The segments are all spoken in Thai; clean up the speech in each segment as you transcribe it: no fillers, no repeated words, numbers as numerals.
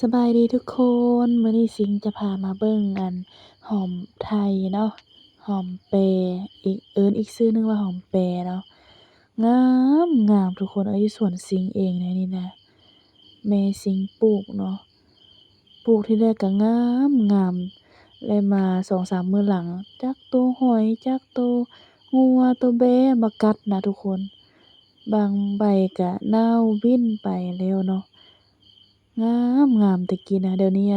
สบายดีทุกคนมื้อนี้สิงจะพามาเบิ่งหอมไทยเนาะหอมเปรย์อีกชื่อหนึ่งว่าหอมแปรเนาะงามงามทุกคนอยู่สวนสิงเองเลยนี่นะแม่สิงปลูกเนาะปลูกที่แรกก็งามงามแล้วมา2-3มื้อหลังจักตัวหอยจักตัวงัวตัวแบะมากัดนะทุกคนบางใบก็เน่าวิ้นไปแล้วเนาะ งามงามแต่กี้นะเดี๋ยวนี้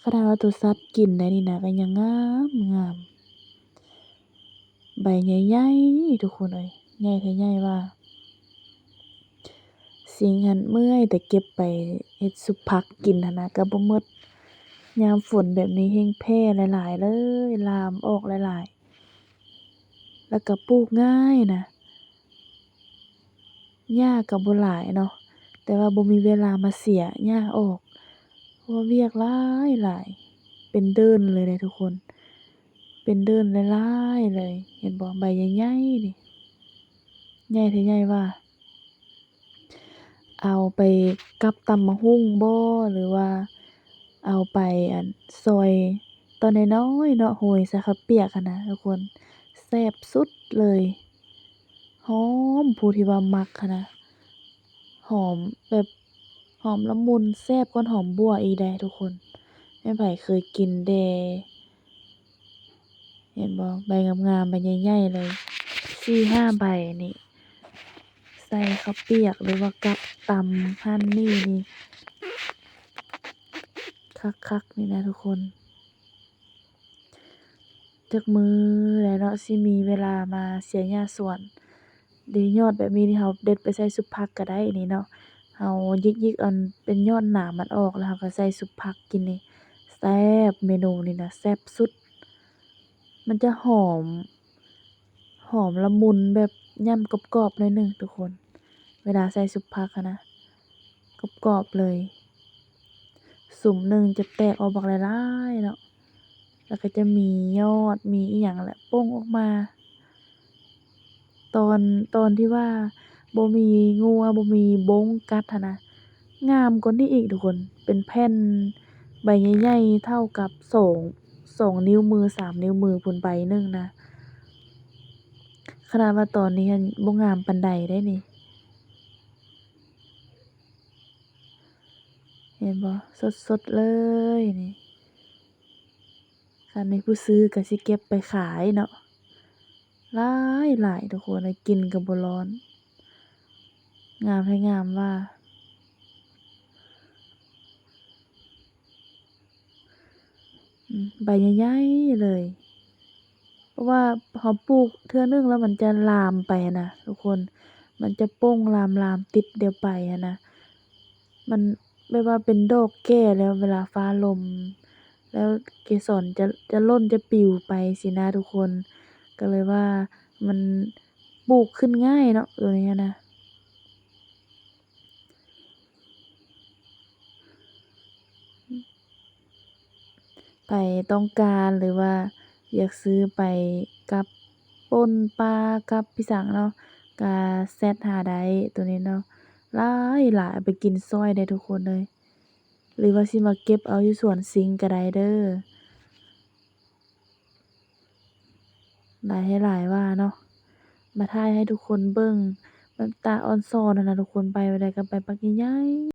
ขนาดว่าตัวสัตว์กินได้นี่นะก็ยังงามงามใบใหญ่ๆทุกคนเอ้ยใหญ่แท้ใหญ่ว่าสิงหั้นเมื่อยแต่เก็บไปเฮ็ดซุปผักกินหั้นนะก็บ่หมดยามฝนแบบนี้แฮ่งแพร่หลายๆเลยลามออกหลายๆแล้วก็ปลูกง่ายนะหญ้าก็บ่หลายเนาะแต่ว่าบ่มีเวลามาเสียหญ้าออกเพราะว่าเวียกหลายหลายเป็นเดินเลยเดะทุกคน เป็นเดินหลายๆเลยเห็นบ่ใบใหญ่ๆนี่ใหญ่แท้ใหญ่ว่าเอาไปกับตำบักหุ่งบ่หรือว่าเอาไปซอยตอนน้อยๆเนาะโรยใส่ข้าวเปียกหั้นนะทุกคนแซ่บสุดเลยหอมผู้ที่ว่ามักหั้นนะหอมแบบหอมละมุนแซ่บกว่าหอมบัวอีกเดะทุกคนแม่นไผเคยกินแดเห็นบ่ใบงามๆใบใหญ่ๆเลย4-5ใบนี่ ใส่ข้าวเปียกหรือว่ากับตำหั่นนี่คักๆนี่นะทุกคนจักมื้อใดเนาะสิมีเวลามาเสียหญ้าสวนเดะยอดแบบนี้นี่เราเด็ดไปใส่ซุปผักก็ได้นี่เนาะเราหยิกๆเป็นยอดหนามมันออกแล้วเราก็ใส่ซุปผักกินนี่แซ่บเมนูนี้นะแซ่บสุดมันจะหอมละมุนแบบย่ำกรอบๆหน่อยหนึ่งทุกคนเวลาใส่ซุปผักอะนะกรอบๆเลย สุ่มหนึ่งจะแตกออกบักหลายๆเนาะแล้วก็จะมียอดมีอิหยังแหละโป่งออกมาตอนตอนที่ว่าบ่มีงัวบ่มีบ๊งกัดหั้นนะงามกว่านี้อีกทุกคนเป็นแผ่นใบใหญ่ๆเท่ากับสองนิ้วมือ3นิ้วมือพู้นใบหนึ่งนะขนาดว่าตอนนี้หั้นบ่งามปานใดเด้นี่เห็นบ่สดๆเลยนี่คันมีผู้ซื้อก็สิเก็บไปขายเนาะ หลายทุกคนเลยกินก็บ่ร้อนงามให้งามว่าใบใหญ่ๆเลยเพราะว่าเราปลูกเทื่อหนึ่งแล้วมันจะลามไปอะนะทุกคนมันจะโป่งลามๆติดเดียวไปอะนะมันแบบว่าเป็นดอกแก่แล้วเวลาฟ้าลมแล้วเกสรจะร่นจะปลิวไปสินะทุกคนก็เลยว่ามันปลูกขึ้นง่ายเนาะตัวนี้นะ ไผต้องการหรือว่าอยากซื้อไปกับป่นปลากับพี่สังเนาะก็แชตหาได้ตัวนี้เนาะหลายเอาไปกินช่วยได้ทุกคนเลยหรือว่าสิมาเก็บเอาอยู่สวนสิงก็ได้เด้อได้ให้หลายว่าเนาะมาถ่ายให้ทุกคนเบิ่งมันตาอ่อนซ้อนนั่นน่ะทุกคนไปบ่ได้ก็ไปบักใหญ่ๆ